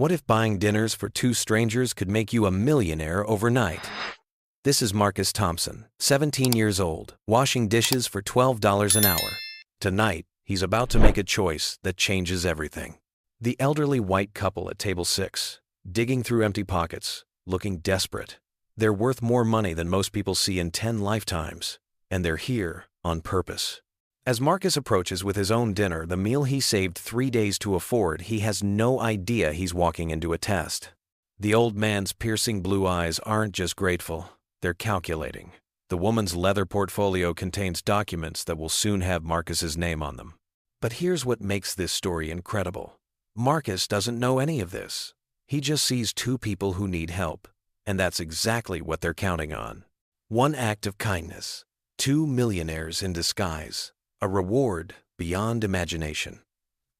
What if buying dinners for two strangers could make you a millionaire overnight? This is Marcus Thompson, 17 years old, washing dishes for $12 an hour. Tonight, he's about to make a choice that changes everything. The elderly white couple at table 6, digging through empty pockets, looking desperate. They're worth more money than most people see in 10 lifetimes, and they're here on purpose. As Marcus approaches with his own dinner, the meal he saved 3 days to afford, he has no idea he's walking into a test. The old man's piercing blue eyes aren't just grateful, they're calculating. The woman's leather portfolio contains documents that will soon have Marcus's name on them. But here's what makes this story incredible. Marcus doesn't know any of this. He just sees two people who need help, and that's exactly what they're counting on. One act of kindness, two millionaires in disguise, a reward beyond imagination.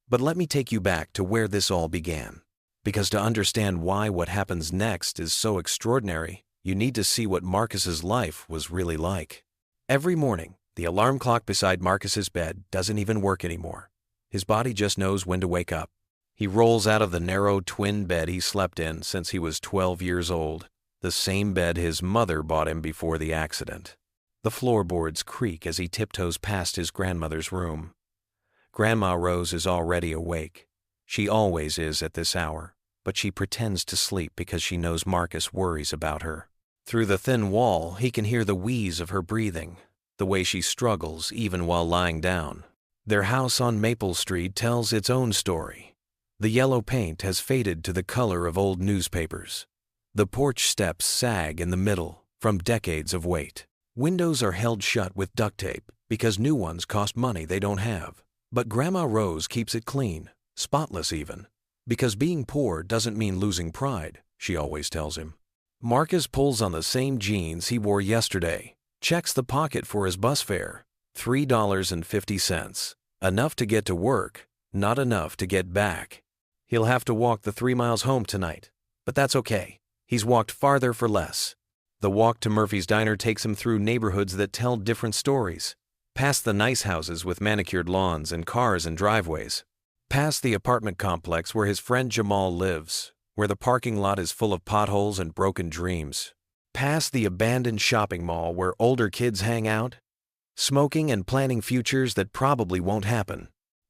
But let me take you back to where this all began. Because to understand why what happens next is so extraordinary, you need to see what Marcus's life was really like. Every morning, the alarm clock beside Marcus's bed doesn't even work anymore. His body just knows when to wake up. He rolls out of the narrow twin bed he slept in since he was 12 years old, the same bed his mother bought him before the accident. The floorboards creak as he tiptoes past his grandmother's room. Grandma Rose is already awake. She always is at this hour, but she pretends to sleep because she knows Marcus worries about her. Through the thin wall, he can hear the wheeze of her breathing, the way she struggles even while lying down. Their house on Maple Street tells its own story. The yellow paint has faded to the color of old newspapers. The porch steps sag in the middle from decades of weight. Windows are held shut with duct tape because new ones cost money they don't have. But Grandma Rose keeps it clean, spotless even. Because being poor doesn't mean losing pride, she always tells him. Marcus pulls on the same jeans he wore yesterday, checks the pocket for his bus fare, $3.50. Enough to get to work, not enough to get back. He'll have to walk the 3 miles home tonight, but that's okay. He's walked farther for less. The walk to Murphy's Diner takes him through neighborhoods that tell different stories. Past the nice houses with manicured lawns and cars and driveways. Past the apartment complex where his friend Jamal lives, where the parking lot is full of potholes and broken dreams. Past the abandoned shopping mall where older kids hang out, smoking and planning futures that probably won't happen.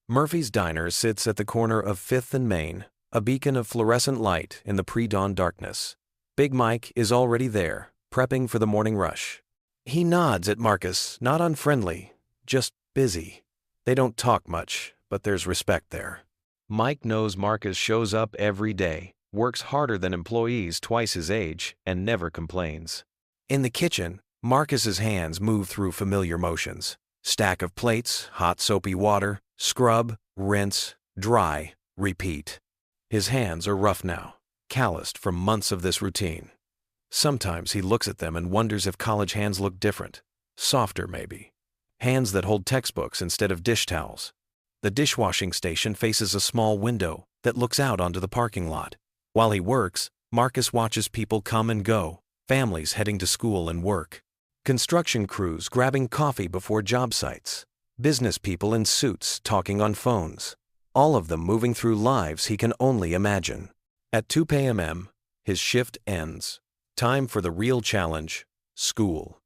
Murphy's Diner sits at the corner of 5th and Main, a beacon of fluorescent light in the pre-dawn darkness. Big Mike is already there, prepping for the morning rush. He nods at Marcus, not unfriendly, just busy. They don't talk much, but there's respect there. Mike knows Marcus shows up every day, works harder than employees twice his age, and never complains. In the kitchen, Marcus's hands move through familiar motions. Stack of plates, hot soapy water, scrub, rinse, dry, repeat. His hands are rough now, calloused from months of this routine. Sometimes he looks at them and wonders if college hands look different, softer maybe. Hands that hold textbooks instead of dish towels. The dishwashing station faces a small window that looks out onto the parking lot. While he works, Marcus watches people come and go, families heading to school and work. Construction crews grabbing coffee before job sites. Business people in suits talking on phones. All of them moving through lives he can only imagine. At 2 p.m., his shift ends. Time for the real challenge, school.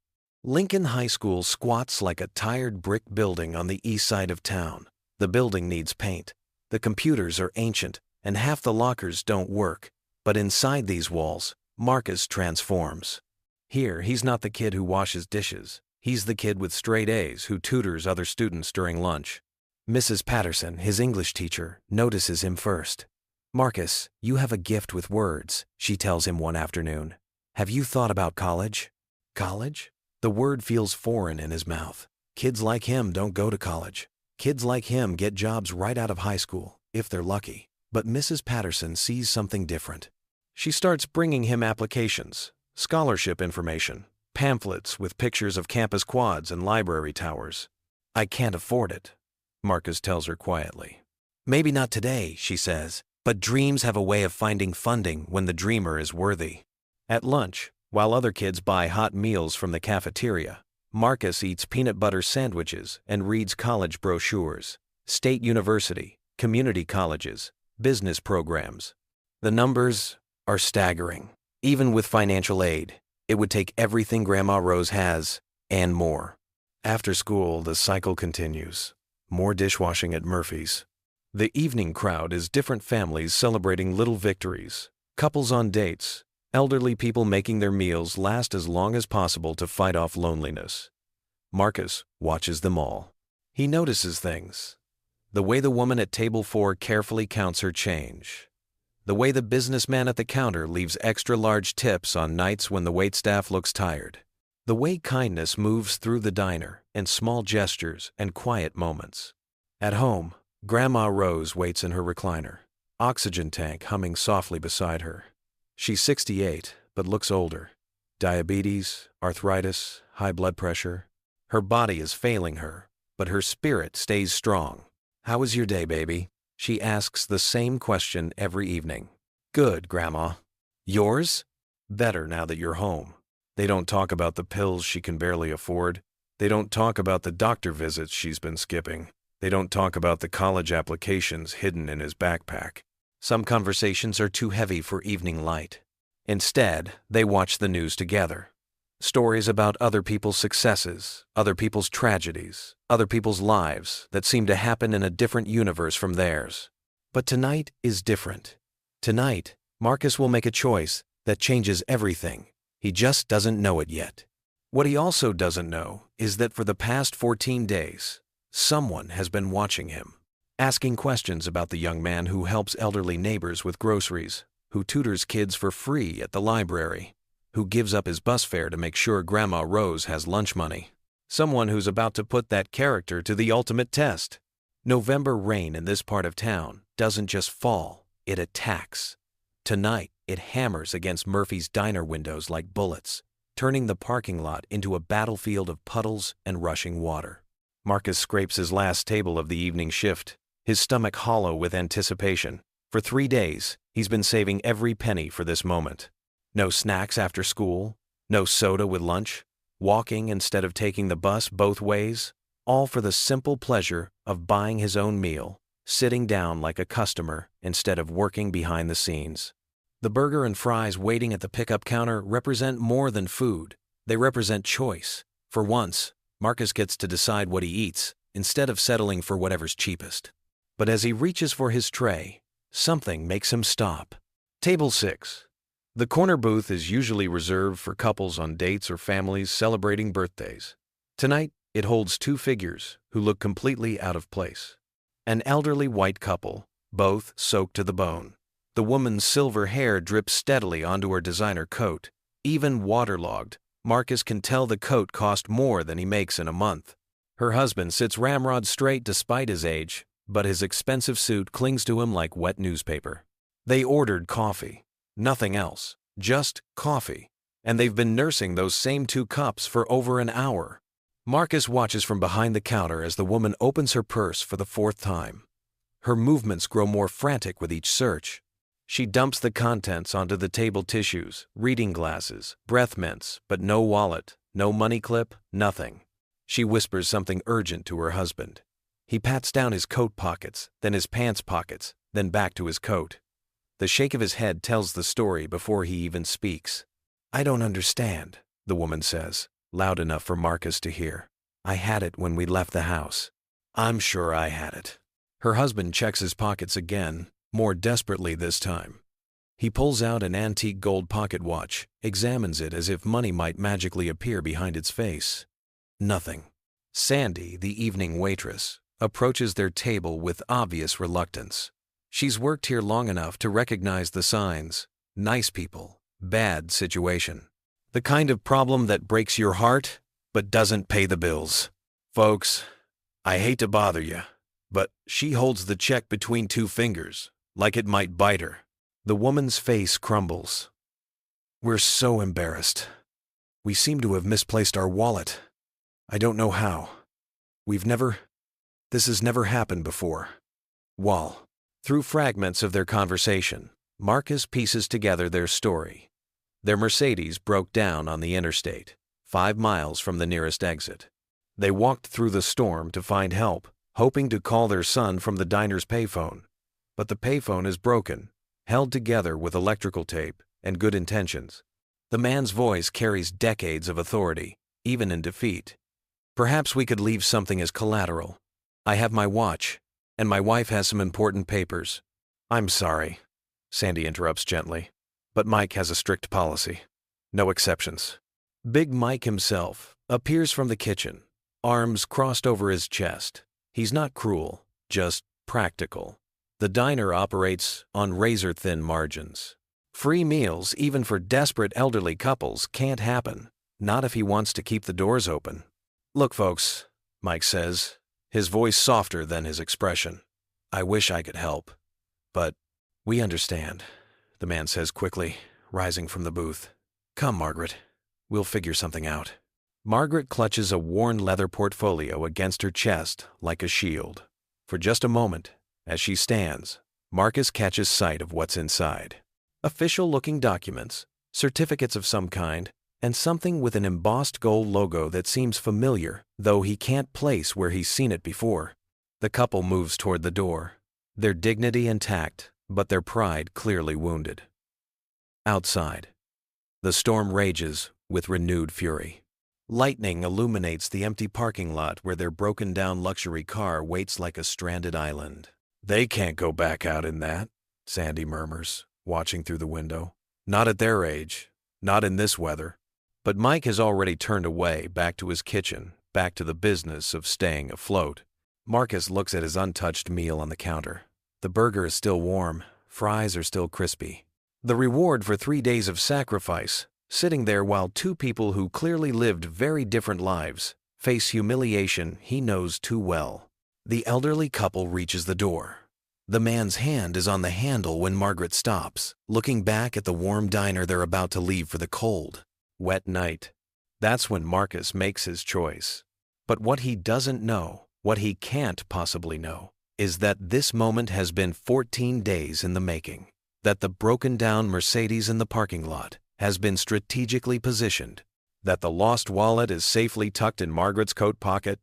Lincoln High School squats like a tired brick building on the east side of town. The building needs paint. The computers are ancient, and half the lockers don't work. But inside these walls, Marcus transforms. Here, he's not the kid who washes dishes. He's the kid with straight A's who tutors other students during lunch. Mrs. Patterson, his English teacher, notices him first. "Marcus, you have a gift with words," she tells him one afternoon. "Have you thought about college?" College? The word feels foreign in his mouth. Kids like him don't go to college. Kids like him get jobs right out of high school, if they're lucky. But Mrs. Patterson sees something different. She starts bringing him applications, scholarship information, pamphlets with pictures of campus quads and library towers. "I can't afford it," Marcus tells her quietly. "Maybe not today," she says, "but dreams have a way of finding funding when the dreamer is worthy." At lunch, while other kids buy hot meals from the cafeteria, Marcus eats peanut butter sandwiches and reads college brochures. State University, community colleges, business programs. The numbers are staggering. Even with financial aid, it would take everything Grandma Rose has and more. After school, the cycle continues. More dishwashing at Murphy's. The evening crowd is different families celebrating little victories, couples on dates, elderly people making their meals last as long as possible to fight off loneliness. Marcus watches them all. He notices things. The way the woman at table 4 carefully counts her change. The way the businessman at the counter leaves extra large tips on nights when the waitstaff looks tired. The way kindness moves through the diner in small gestures and quiet moments. At home, Grandma Rose waits in her recliner, oxygen tank humming softly beside her. She's 68, but looks older. Diabetes, arthritis, high blood pressure. Her body is failing her, but her spirit stays strong. "How was your day, baby?" She asks the same question every evening. "Good, Grandma." "Yours?" "Better now that you're home." They don't talk about the pills she can barely afford. They don't talk about the doctor visits she's been skipping. They don't talk about the college applications hidden in his backpack. Some conversations are too heavy for evening light. Instead, they watch the news together. Stories about other people's successes, other people's tragedies, other people's lives that seem to happen in a different universe from theirs. But tonight is different. Tonight, Marcus will make a choice that changes everything. He just doesn't know it yet. What he also doesn't know is that for the past 14 days, someone has been watching him, asking questions about the young man who helps elderly neighbors with groceries, who tutors kids for free at the library, who gives up his bus fare to make sure Grandma Rose has lunch money. Someone who's about to put that character to the ultimate test. November rain in this part of town doesn't just fall, it attacks. Tonight, it hammers against Murphy's diner windows like bullets, turning the parking lot into a battlefield of puddles and rushing water. Marcus scrapes his last table of the evening shift, his stomach hollow with anticipation. For 3 days, he's been saving every penny for this moment. No snacks after school, no soda with lunch, walking instead of taking the bus both ways, all for the simple pleasure of buying his own meal, sitting down like a customer instead of working behind the scenes. The burger and fries waiting at the pickup counter represent more than food. They represent choice. For once, Marcus gets to decide what he eats, instead of settling for whatever's cheapest. But as he reaches for his tray, something makes him stop. Table 6. The corner booth is usually reserved for couples on dates or families celebrating birthdays. Tonight, it holds 2 figures who look completely out of place. An elderly white couple, both soaked to the bone. The woman's silver hair drips steadily onto her designer coat. Even waterlogged, Marcus can tell the coat cost more than he makes in a month. Her husband sits ramrod straight despite his age, but his expensive suit clings to him like wet newspaper. They ordered coffee. Nothing else. Just coffee. And they've been nursing those same 2 cups for over an hour. Marcus watches from behind the counter as the woman opens her purse for the 4th time. Her movements grow more frantic with each search. She dumps the contents onto the table tissues, reading glasses, breath mints, but no wallet, no money clip, nothing. She whispers something urgent to her husband. He pats down his coat pockets, then his pants pockets, then back to his coat. The shake of his head tells the story before he even speaks. "I don't understand," the woman says, loud enough for Marcus to hear. "I had it when we left the house." "I'm sure I had it." Her husband checks his pockets again, more desperately this time. He pulls out an antique gold pocket watch, examines it as if money might magically appear behind its face. Nothing. Sandy, the evening waitress, approaches their table with obvious reluctance. She's worked here long enough to recognize the signs. Nice people, bad situation. The kind of problem that breaks your heart, but doesn't pay the bills. "Folks, I hate to bother you, but she holds the check between 2 fingers, like it might bite her." The woman's face crumbles. "We're so embarrassed. We seem to have misplaced our wallet. I don't know how. This has never happened before." Wall. Through fragments of their conversation, Marcus pieces together their story. Their Mercedes broke down on the interstate, 5 miles from the nearest exit. They walked through the storm to find help, hoping to call their son from the diner's payphone. But the payphone is broken, held together with electrical tape and good intentions. The man's voice carries decades of authority, even in defeat. Perhaps we could leave something as collateral. I have my watch, and my wife has some important papers. I'm sorry, Sandy interrupts gently, but Mike has a strict policy. No exceptions. Big Mike himself appears from the kitchen, arms crossed over his chest. He's not cruel, just practical. The diner operates on razor-thin margins. Free meals, even for desperate elderly couples, can't happen, not if he wants to keep the doors open. Look, folks, Mike says, his voice softer than his expression. I wish I could help, but we understand, the man says quickly, rising from the booth. Come, Margaret. We'll figure something out. Margaret clutches a worn leather portfolio against her chest like a shield. For just a moment, as she stands, Marcus catches sight of what's inside. Official-looking documents, certificates of some kind, and something with an embossed gold logo that seems familiar, though he can't place where he's seen it before. The couple moves toward the door, their dignity intact, but their pride clearly wounded. Outside, the storm rages with renewed fury. Lightning illuminates the empty parking lot where their broken-down luxury car waits like a stranded island. They can't go back out in that, Sandy murmurs, watching through the window. Not at their age, not in this weather. But Mike has already turned away, back to his kitchen, back to the business of staying afloat. Marcus looks at his untouched meal on the counter. The burger is still warm, fries are still crispy. The reward for 3 days of sacrifice, sitting there while two people who clearly lived very different lives face humiliation he knows too well. The elderly couple reaches the door. The man's hand is on the handle when Margaret stops, looking back at the warm diner they're about to leave for the cold, wet night. That's when Marcus makes his choice. But what he doesn't know, what he can't possibly know, is that this moment has been 14 days in the making. That the broken-down Mercedes in the parking lot has been strategically positioned, that the lost wallet is safely tucked in Margaret's coat pocket,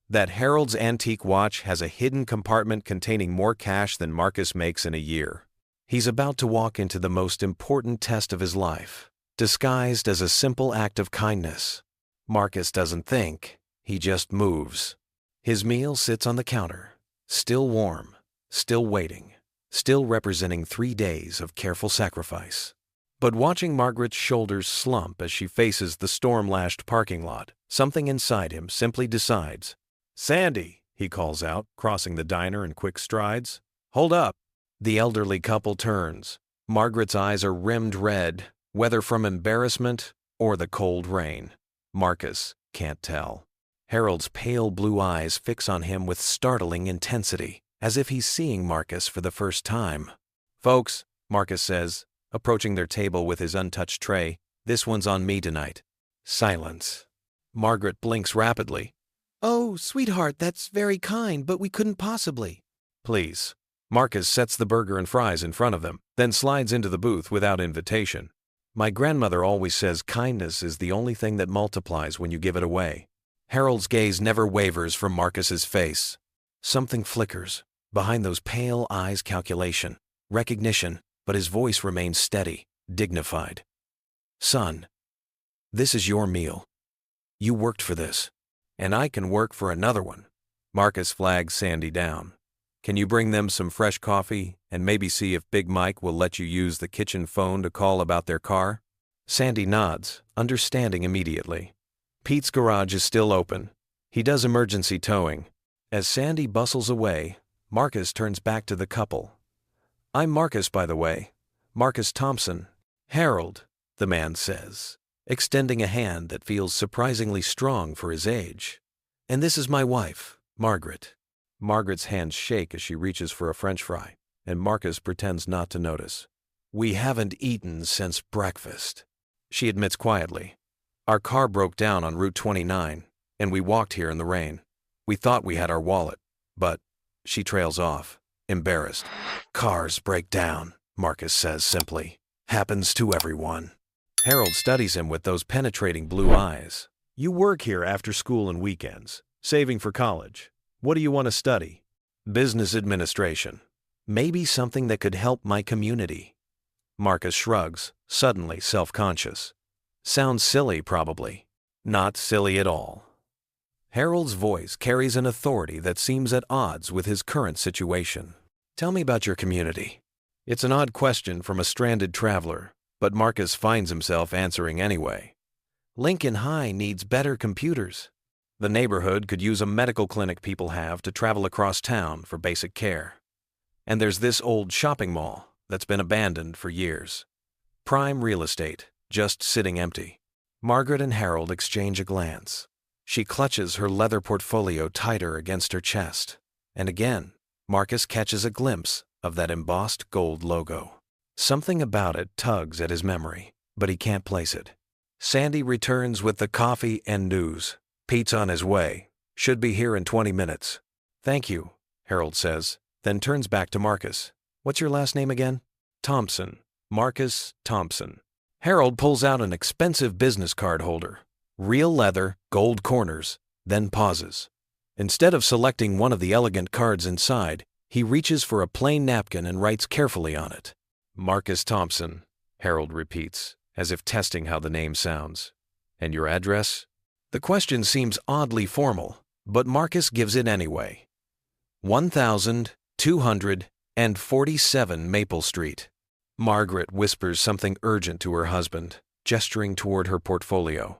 that Harold's antique watch has a hidden compartment containing more cash than Marcus makes in a year. He's about to walk into the most important test of his life, disguised as a simple act of kindness. Marcus doesn't think, he just moves. His meal sits on the counter, still warm, still waiting, still representing 3 days of careful sacrifice. But watching Margaret's shoulders slump as she faces the storm-lashed parking lot, something inside him simply decides. "Sandy," he calls out, crossing the diner in quick strides. "Hold up." The elderly couple turns. Margaret's eyes are rimmed red, whether from embarrassment or the cold rain. Marcus can't tell. Harold's pale blue eyes fix on him with startling intensity, as if he's seeing Marcus for the first time. "Folks," Marcus says, approaching their table with his untouched tray, "this one's on me tonight." Silence. Margaret blinks rapidly. "Oh, sweetheart, that's very kind, but we couldn't possibly." "Please." Marcus sets the burger and fries in front of them, then slides into the booth without invitation. "My grandmother always says kindness is the only thing that multiplies when you give it away." Harold's gaze never wavers from Marcus's face. Something flickers. Behind those pale eyes, calculation, recognition, but his voice remains steady, dignified. "Son, this is your meal. You worked for this, and I can work for another one." Marcus flags Sandy down. "Can you bring them some fresh coffee and maybe see if Big Mike will let you use the kitchen phone to call about their car?" Sandy nods, understanding immediately. Pete's garage is still open. He does emergency towing. As Sandy bustles away, Marcus turns back to the couple. "I'm Marcus, by the way. Marcus Thompson." "Harold," the man says, extending a hand that feels surprisingly strong for his age. "And this is my wife, Margaret." Margaret's hands shake as she reaches for a French fry, and Marcus pretends not to notice. "We haven't eaten since breakfast," she admits quietly. "Our car broke down on Route 29, and we walked here in the rain. We thought we had our wallet, but..." She trails off, embarrassed. "Cars break down," Marcus says simply. "Happens to everyone." Harold studies him with those penetrating blue eyes. "You work here after school and weekends, saving for college. What do you want to study?" "Business administration." Maybe something that could help my community. Marcus shrugs, suddenly self-conscious. Sounds silly, probably. Not silly at all. Harold's voice carries an authority that seems at odds with his current situation. Tell me about your community. It's an odd question from a stranded traveler, but Marcus finds himself answering anyway. Lincoln High needs better computers. The neighborhood could use a medical clinic people have to travel across town for basic care. And there's this old shopping mall that's been abandoned for years. Prime real estate, just sitting empty. Margaret and Harold exchange a glance. She clutches her leather portfolio tighter against her chest. And again, Marcus catches a glimpse of that embossed gold logo. Something about it tugs at his memory, but he can't place it. Sandy returns with the coffee and news. Pete's on his way. Should be here in 20 minutes. Thank you, Harold says, then turns back to Marcus. What's your last name again? Thompson. Marcus Thompson. Harold pulls out an expensive business card holder. Real leather, gold corners, then pauses. Instead of selecting one of the elegant cards inside, he reaches for a plain napkin and writes carefully on it. Marcus Thompson, Harold repeats, as if testing how the name sounds. And your address? The question seems oddly formal, but Marcus gives it anyway. 1247 Maple Street. Margaret whispers something urgent to her husband, gesturing toward her portfolio.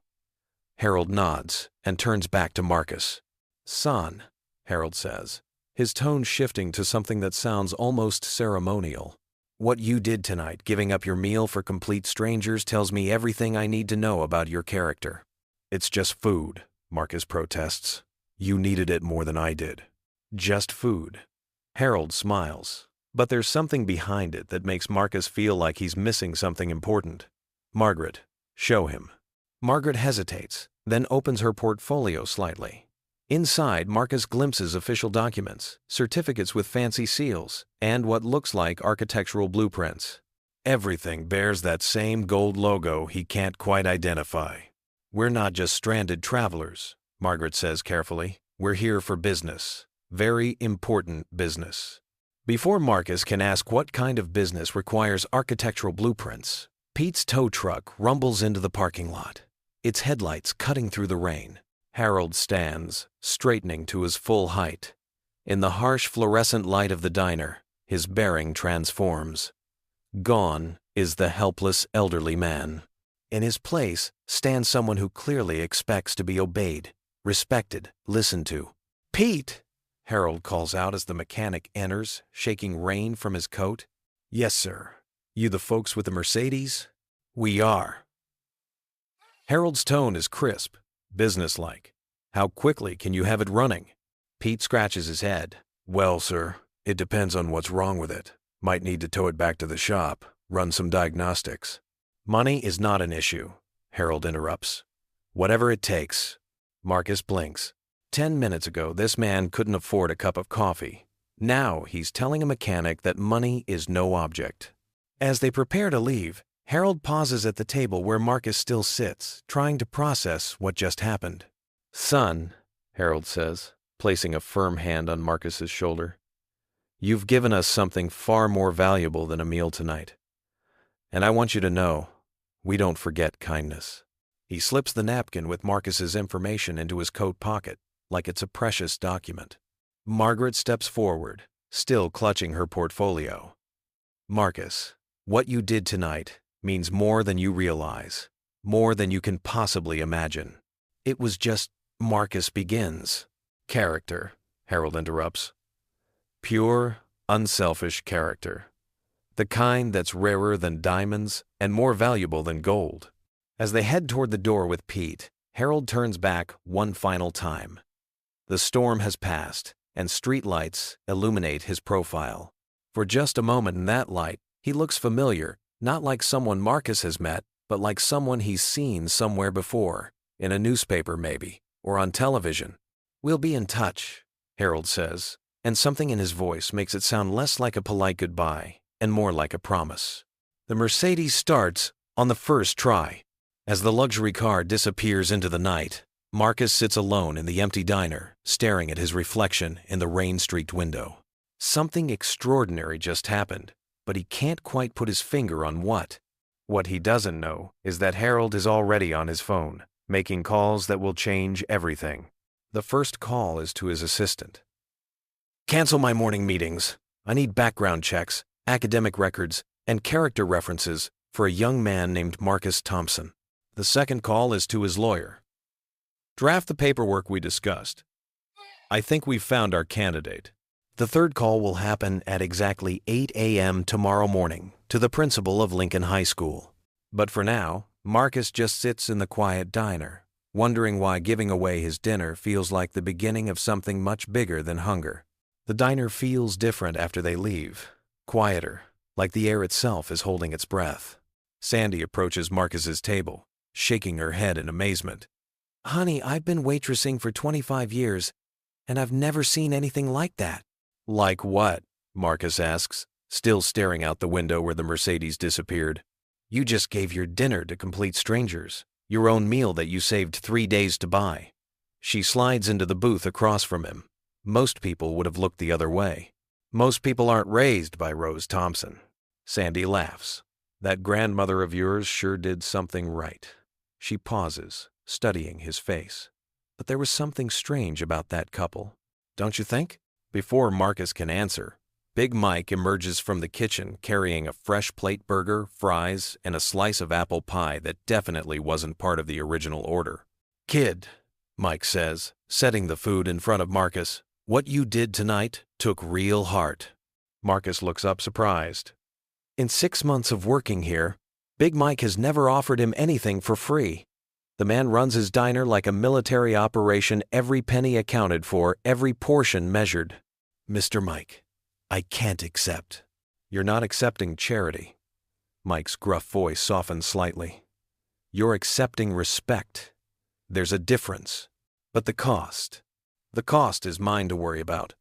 Harold nods and turns back to Marcus. Son, Harold says, his tone shifting to something that sounds almost ceremonial. What you did tonight, giving up your meal for complete strangers, tells me everything I need to know about your character. It's just food, Marcus protests. You needed it more than I did. Just food. Harold smiles, but there's something behind it that makes Marcus feel like he's missing something important. Margaret, show him. Margaret hesitates, then opens her portfolio slightly. Inside, Marcus glimpses official documents, certificates with fancy seals, and what looks like architectural blueprints. Everything bears that same gold logo he can't quite identify. We're not just stranded travelers, Margaret says carefully. We're here for business. Very important business. Before Marcus can ask what kind of business requires architectural blueprints, Pete's tow truck rumbles into the parking lot, its headlights cutting through the rain. Harold stands, straightening to his full height. In the harsh fluorescent light of the diner, his bearing transforms. Gone is the helpless elderly man. In his place stands someone who clearly expects to be obeyed, respected, listened to. Pete! Harold calls out as the mechanic enters, shaking rain from his coat. Yes, sir. You the folks with the Mercedes? We are. Harold's tone is crisp, businesslike. How quickly can you have it running? Pete scratches his head. Well, sir, it depends on what's wrong with it. Might need to tow it back to the shop, run some diagnostics. Money is not an issue, Harold interrupts. Whatever it takes. Marcus blinks. 10 minutes ago, this man couldn't afford a cup of coffee. Now he's telling a mechanic that money is no object. As they prepare to leave, Harold pauses at the table where Marcus still sits, trying to process what just happened. Son, Harold says, placing a firm hand on Marcus's shoulder, you've given us something far more valuable than a meal tonight. And I want you to know, we don't forget kindness. He slips the napkin with Marcus's information into his coat pocket, like it's a precious document. Margaret steps forward, still clutching her portfolio. Marcus, what you did tonight means more than you realize, more than you can possibly imagine. It was just Marcus begins. Character, Harold interrupts. Pure, unselfish character. The kind that's rarer than diamonds and more valuable than gold. As they head toward the door with Pete, Harold turns back one final time. The storm has passed, and streetlights illuminate his profile. For just a moment in that light, he looks familiar, not like someone Marcus has met, but like someone he's seen somewhere before, in a newspaper maybe, or on television. We'll be in touch, Harold says, and something in his voice makes it sound less like a polite goodbye and more like a promise. The Mercedes starts on the first try. As the luxury car disappears into the night, Marcus sits alone in the empty diner, staring at his reflection in the rain-streaked window. Something extraordinary just happened, but he can't quite put his finger on what. What he doesn't know is that Harold is already on his phone, making calls that will change everything. The first call is to his assistant. Cancel my morning meetings. I need background checks, academic records, and character references for a young man named Marcus Thompson. The second call is to his lawyer. Draft the paperwork we discussed. I think we've found our candidate. The third call will happen at exactly 8 a.m. tomorrow morning to the principal of Lincoln High School. But for now, Marcus just sits in the quiet diner, wondering why giving away his dinner feels like the beginning of something much bigger than hunger. The diner feels different after they leave, quieter, like the air itself is holding its breath. Sandy approaches Marcus's table, shaking her head in amazement. Honey, I've been waitressing for 25 years, and I've never seen anything like that. Like what? Marcus asks, still staring out the window where the Mercedes disappeared. You just gave your dinner to complete strangers, your own meal that you saved 3 days to buy. She slides into the booth across from him. Most people would have looked the other way. Most people aren't raised by Rose Thompson. Sandy laughs. That grandmother of yours sure did something right. She pauses, studying his face. But there was something strange about that couple. Don't you think? Before Marcus can answer, Big Mike emerges from the kitchen carrying a fresh plate burger, fries, and a slice of apple pie that definitely wasn't part of the original order. Kid, Mike says, setting the food in front of Marcus, what you did tonight took real heart. Marcus looks up surprised. In 6 months of working here, Big Mike has never offered him anything for free. The man runs his diner like a military operation, every penny accounted for, every portion measured. Mr. Mike, I can't accept. You're not accepting charity. Mike's gruff voice softens slightly. You're accepting respect. There's a difference. But the cost is mine to worry about.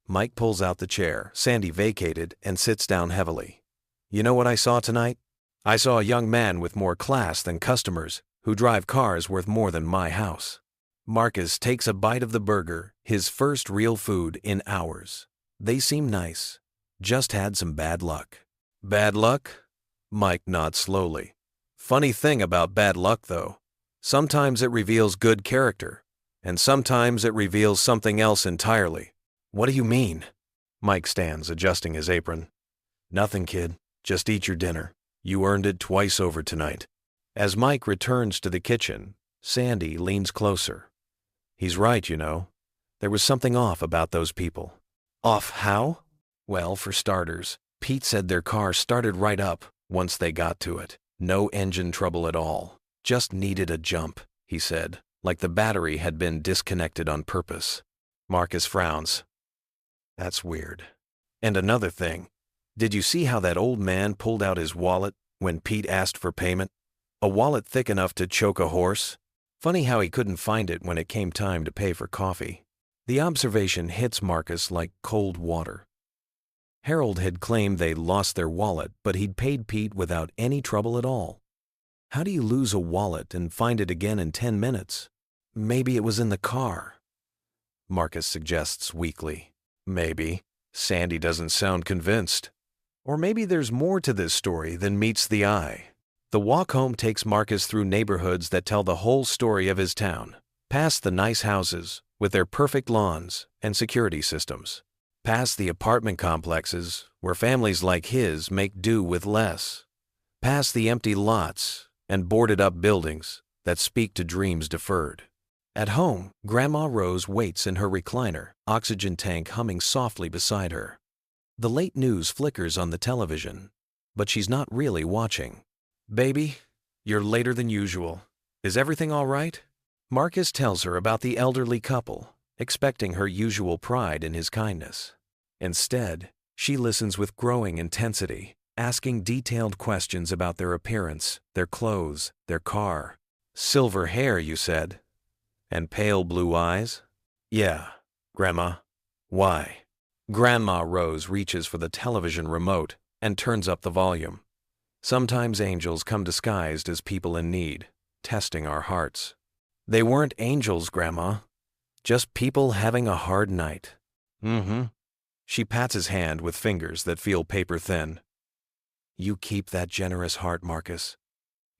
Mike pulls out the chair Sandy vacated and sits down heavily. You know what I saw tonight? I saw a young man with more class than customers, who drive cars worth more than my house. Marcus takes a bite of the burger, his first real food in hours. They seem nice. Just had some bad luck. Bad luck? Mike nods slowly. Funny thing about bad luck, though. Sometimes it reveals good character, and sometimes it reveals something else entirely. What do you mean? Mike stands, adjusting his apron. Nothing, kid. Just eat your dinner. You earned it twice over tonight. As Mike returns to the kitchen, Sandy leans closer. He's right, you know. There was something off about those people. Off how? Well, for starters, Pete said their car started right up once they got to it. No engine trouble at all. Just needed a jump, he said, like the battery had been disconnected on purpose. Marcus frowns. That's weird. And another thing, did you see how that old man pulled out his wallet when Pete asked for payment? A wallet thick enough to choke a horse? Funny how he couldn't find it when it came time to pay for coffee. The observation hits Marcus like cold water. Harold had claimed they lost their wallet, but he'd paid Pete without any trouble at all. How do you lose a wallet and find it again in 10 minutes? Maybe it was in the car, Marcus suggests weakly. Maybe. Sandy doesn't sound convinced. Or maybe there's more to this story than meets the eye. The walk home takes Marcus through neighborhoods that tell the whole story of his town, past the nice houses with their perfect lawns and security systems, past the apartment complexes where families like his make do with less, past the empty lots and boarded-up buildings that speak to dreams deferred. At home, Grandma Rose waits in her recliner, oxygen tank humming softly beside her. The late news flickers on the television, but she's not really watching. Baby, you're later than usual. Is everything all right? Marcus tells her about the elderly couple, expecting her usual pride in his kindness. Instead, she listens with growing intensity, asking detailed questions about their appearance, their clothes, their car. Silver hair, you said? And pale blue eyes? Yeah, Grandma. Why? Grandma Rose reaches for the television remote and turns up the volume. Sometimes angels come disguised as people in need, testing our hearts. They weren't angels, Grandma. Just people having a hard night. She pats his hand with fingers that feel paper thin. You keep that generous heart, Marcus.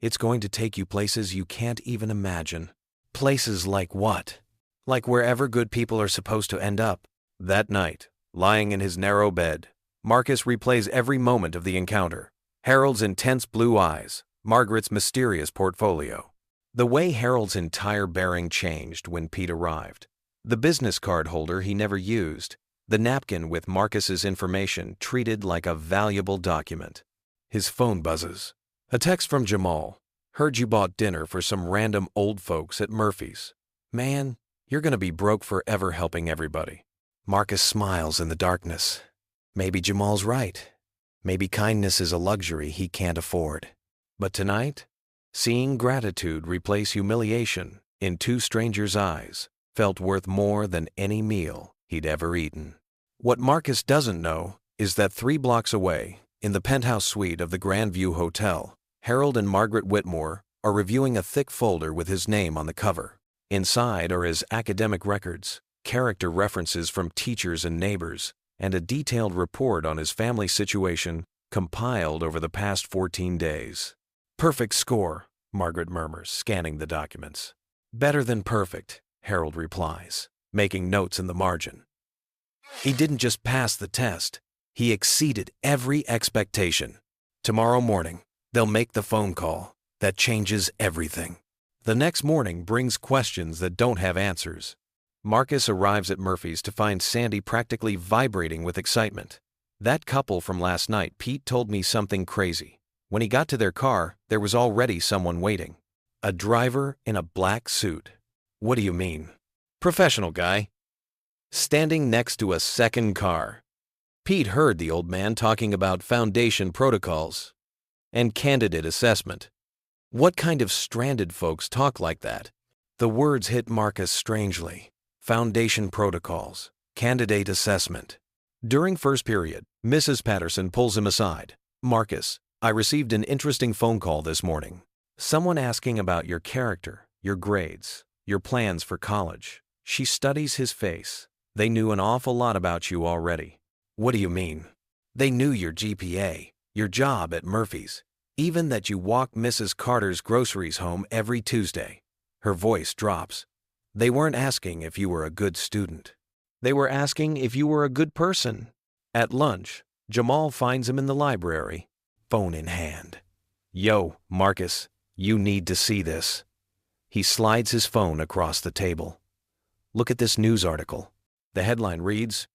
It's going to take you places you can't even imagine. Places like what? Like wherever good people are supposed to end up. That night, lying in his narrow bed, Marcus replays every moment of the encounter. Harold's intense blue eyes, Margaret's mysterious portfolio. The way Harold's entire bearing changed when Pete arrived. The business card holder he never used, the napkin with Marcus's information treated like a valuable document. His phone buzzes. A text from Jamal. Heard you bought dinner for some random old folks at Murphy's. Man, you're gonna be broke forever helping everybody. Marcus smiles in the darkness. Maybe Jamal's right. Maybe kindness is a luxury he can't afford. But tonight, seeing gratitude replace humiliation in two strangers' eyes felt worth more than any meal he'd ever eaten. What Marcus doesn't know is that 3 blocks away, in the penthouse suite of the Grandview Hotel, Harold and Margaret Whitmore are reviewing a thick folder with his name on the cover. Inside are his academic records, character references from teachers and neighbors, and a detailed report on his family situation compiled over the past 14 days. Perfect score, Margaret murmurs, scanning the documents. Better than perfect, Harold replies, making notes in the margin. He didn't just pass the test, he exceeded every expectation. Tomorrow morning, they'll make the phone call that changes everything. The next morning brings questions that don't have answers. Marcus arrives at Murphy's to find Sandy practically vibrating with excitement. That couple from last night, Pete told me something crazy. When he got to their car, there was already someone waiting. A driver in a black suit. What do you mean? Professional guy. Standing next to a second car. Pete heard the old man talking about foundation protocols and candidate assessment. What kind of stranded folks talk like that? The words hit Marcus strangely. Foundation protocols, candidate assessment. During first period, Mrs. Patterson pulls him aside. Marcus, I received an interesting phone call this morning. Someone asking about your character, your grades, your plans for college. She studies his face. They knew an awful lot about you already. What do you mean? They knew your GPA, your job at Murphy's, even that you walk Mrs. Carter's groceries home every Tuesday. Her voice drops. They weren't asking if you were a good student. They were asking if you were a good person. At lunch, Jamal finds him in the library, phone in hand. Yo, Marcus, you need to see this. He slides his phone across the table. Look at this news article. The headline reads,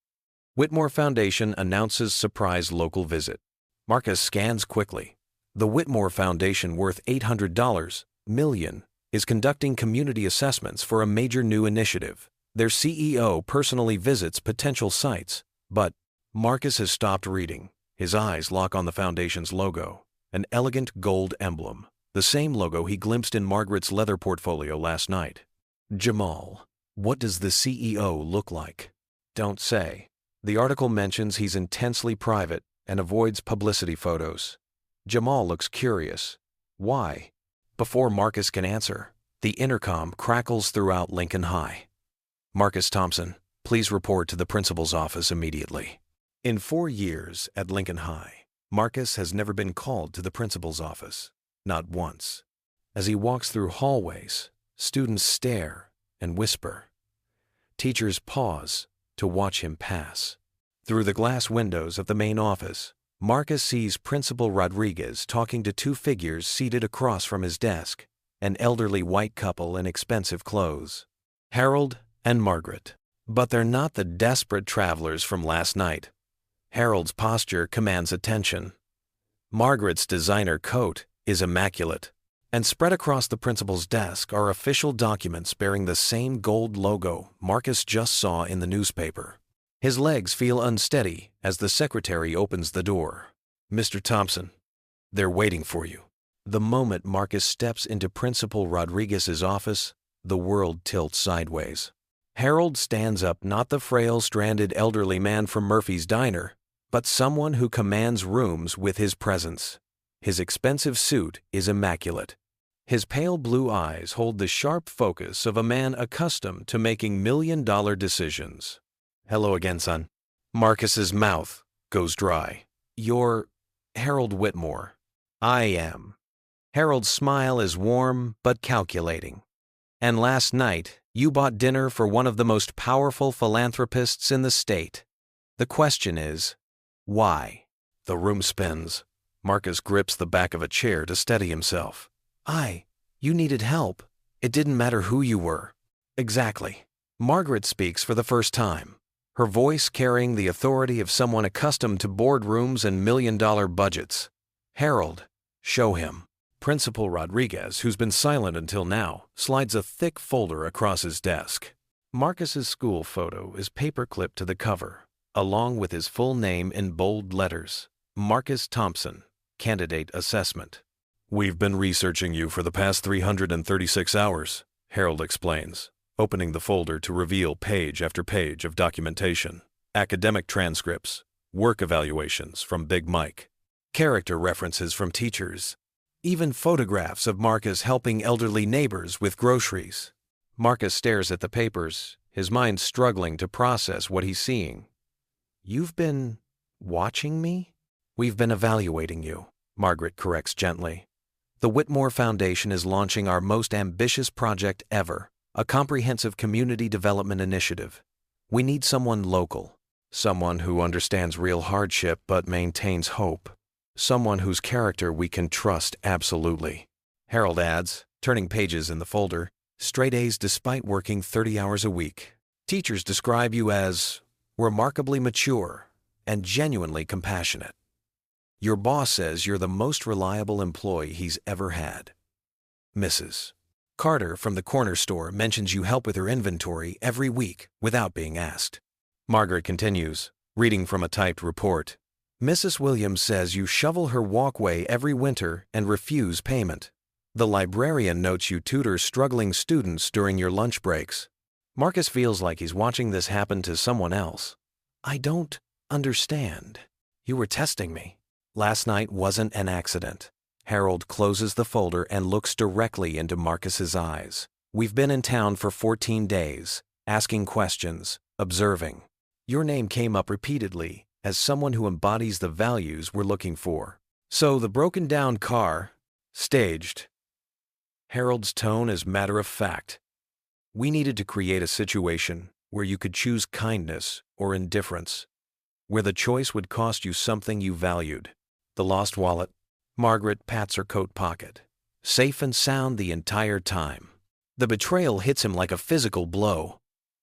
Whitmore Foundation announces surprise local visit. Marcus scans quickly. The Whitmore Foundation, worth $800 million, is conducting community assessments for a major new initiative. Their CEO personally visits potential sites, but Marcus has stopped reading. His eyes lock on the foundation's logo, an elegant gold emblem, the same logo he glimpsed in Margaret's leather portfolio last night. Jamal, what does the CEO look like? Don't say. The article mentions he's intensely private and avoids publicity photos. Jamal looks curious. Why? Before Marcus can answer, the intercom crackles throughout Lincoln High. Marcus Thompson, please report to the principal's office immediately. In 4 years at Lincoln High, Marcus has never been called to the principal's office, not once. As he walks through hallways, students stare and whisper. Teachers pause to watch him pass. Through the glass windows of the main office, Marcus sees Principal Rodriguez talking to 2 figures seated across from his desk, an elderly white couple in expensive clothes. Harold and Margaret. But they're not the desperate travelers from last night. Harold's posture commands attention. Margaret's designer coat is immaculate, and spread across the principal's desk are official documents bearing the same gold logo Marcus just saw in the newspaper. His legs feel unsteady as the secretary opens the door. Mr. Thompson, they're waiting for you. The moment Marcus steps into Principal Rodriguez's office, the world tilts sideways. Harold stands up, not the frail, stranded elderly man from Murphy's Diner, but someone who commands rooms with his presence. His expensive suit is immaculate. His pale blue eyes hold the sharp focus of a man accustomed to making million-dollar decisions. Hello again, son. Marcus's mouth goes dry. You're Harold Whitmore. I am. Harold's smile is warm but calculating. And last night, you bought dinner for one of the most powerful philanthropists in the state. The question is, why? The room spins. Marcus grips the back of a chair to steady himself. You needed help. It didn't matter who you were. Exactly. Margaret speaks for the first time, her voice carrying the authority of someone accustomed to boardrooms and million-dollar budgets. Harold, show him. Principal Rodriguez, who's been silent until now, slides a thick folder across his desk. Marcus's school photo is paperclipped to the cover, along with his full name in bold letters. Marcus Thompson, Candidate Assessment. We've been researching you for the past 336 hours, Harold explains, opening the folder to reveal page after page of documentation, academic transcripts, work evaluations from Big Mike, character references from teachers, even photographs of Marcus helping elderly neighbors with groceries. Marcus stares at the papers, his mind struggling to process what he's seeing. You've been watching me? We've been evaluating you, Margaret corrects gently. The Whitmore Foundation is launching our most ambitious project ever, a comprehensive community development initiative. We need someone local, someone who understands real hardship but maintains hope, someone whose character we can trust absolutely. Harold adds, turning pages in the folder, straight A's despite working 30 hours a week. Teachers describe you as remarkably mature and genuinely compassionate. Your boss says you're the most reliable employee he's ever had. Mrs. Carter from the corner store mentions you help with her inventory every week without being asked. Margaret continues, reading from a typed report. Mrs. Williams says you shovel her walkway every winter and refuse payment. The librarian notes you tutor struggling students during your lunch breaks. Marcus feels like he's watching this happen to someone else. I don't understand. You were testing me. Last night wasn't an accident. Harold closes the folder and looks directly into Marcus's eyes. We've been in town for 14 days, asking questions, observing. Your name came up repeatedly as someone who embodies the values we're looking for. So the broken down car, staged. Harold's tone is matter of fact. We needed to create a situation where you could choose kindness or indifference, where the choice would cost you something you valued. The lost wallet. Margaret pats her coat pocket. Safe and sound the entire time. The betrayal hits him like a physical blow.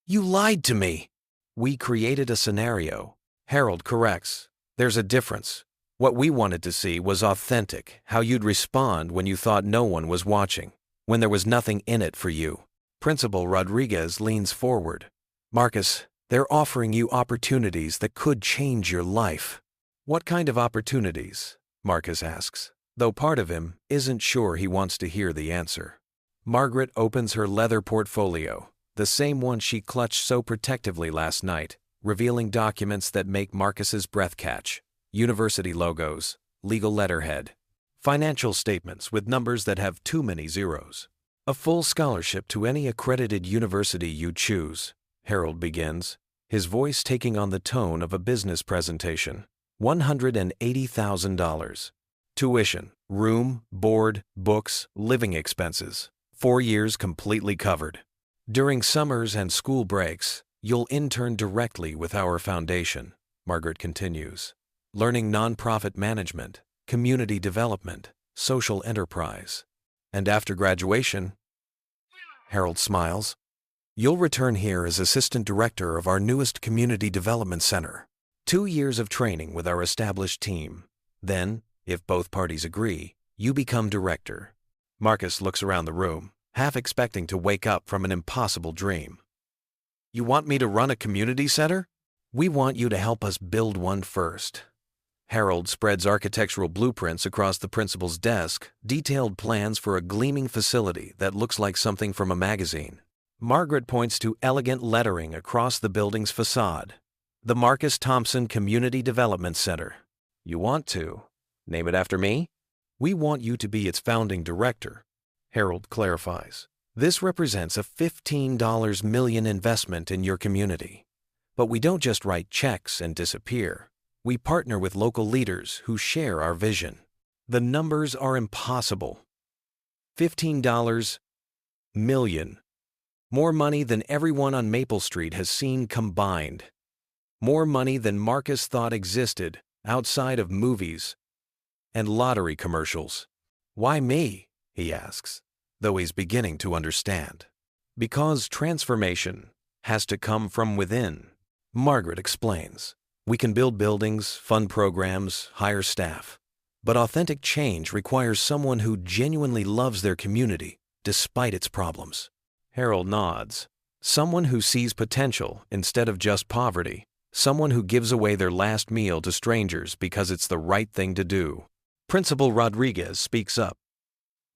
You lied to me. We created a scenario. Harold corrects. There's a difference. What we wanted to see was authentic, how you'd respond when you thought no one was watching, when there was nothing in it for you. Principal Rodriguez leans forward. Marcus, they're offering you opportunities that could change your life. What kind of opportunities? Marcus asks, though part of him isn't sure he wants to hear the answer. Margaret opens her leather portfolio, the same one she clutched so protectively last night, revealing documents that make Marcus's breath catch. University logos, legal letterhead, financial statements with numbers that have too many zeros. A full scholarship to any accredited university you choose, Harold begins, his voice taking on the tone of a business presentation. $180,000. Tuition, room, board, books, living expenses. 4 years completely covered. During summers and school breaks, you'll intern directly with our foundation, Margaret continues, learning nonprofit management, community development, social enterprise. And after graduation, Harold smiles, you'll return here as assistant director of our newest community development center. 2 years of training with our established team. Then, if both parties agree, you become director. Marcus looks around the room, half expecting to wake up from an impossible dream. You want me to run a community center? We want you to help us build one first. Harold spreads architectural blueprints across the principal's desk, detailed plans for a gleaming facility that looks like something from a magazine. Margaret points to elegant lettering across the building's facade. The Marcus Thompson Community Development Center. You want to name it after me? We want you to be its founding director, Harold clarifies. This represents a $15 million investment in your community. But we don't just write checks and disappear. We partner with local leaders who share our vision. The numbers are impossible. $15 million. More money than everyone on Maple Street has seen combined. More money than Marcus thought existed outside of movies and lottery commercials. Why me? He asks, though he's beginning to understand. Because transformation has to come from within. Margaret explains. We can build buildings, fund programs, hire staff. But authentic change requires someone who genuinely loves their community, despite its problems. Harold nods. Someone who sees potential instead of just poverty. Someone who gives away their last meal to strangers because it's the right thing to do. Principal Rodriguez speaks up.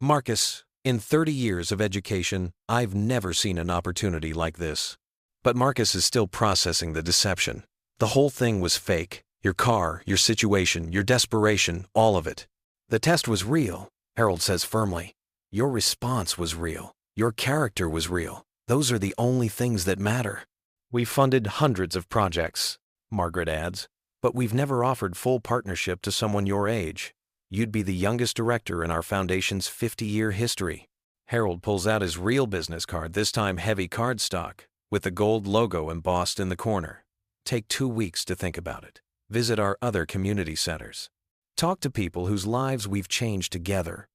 Marcus, in 30 years of education, I've never seen an opportunity like this. But Marcus is still processing the deception. The whole thing was fake. Your car, your situation, your desperation, all of it. The test was real, Harold says firmly. Your response was real. Your character was real. Those are the only things that matter. We've funded hundreds of projects, Margaret adds, but we've never offered full partnership to someone your age. You'd be the youngest director in our foundation's 50-year history. Harold pulls out his real business card, this time heavy cardstock, with the gold logo embossed in the corner. Take 2 weeks to think about it. Visit our other community centers. Talk to people whose lives we've changed together.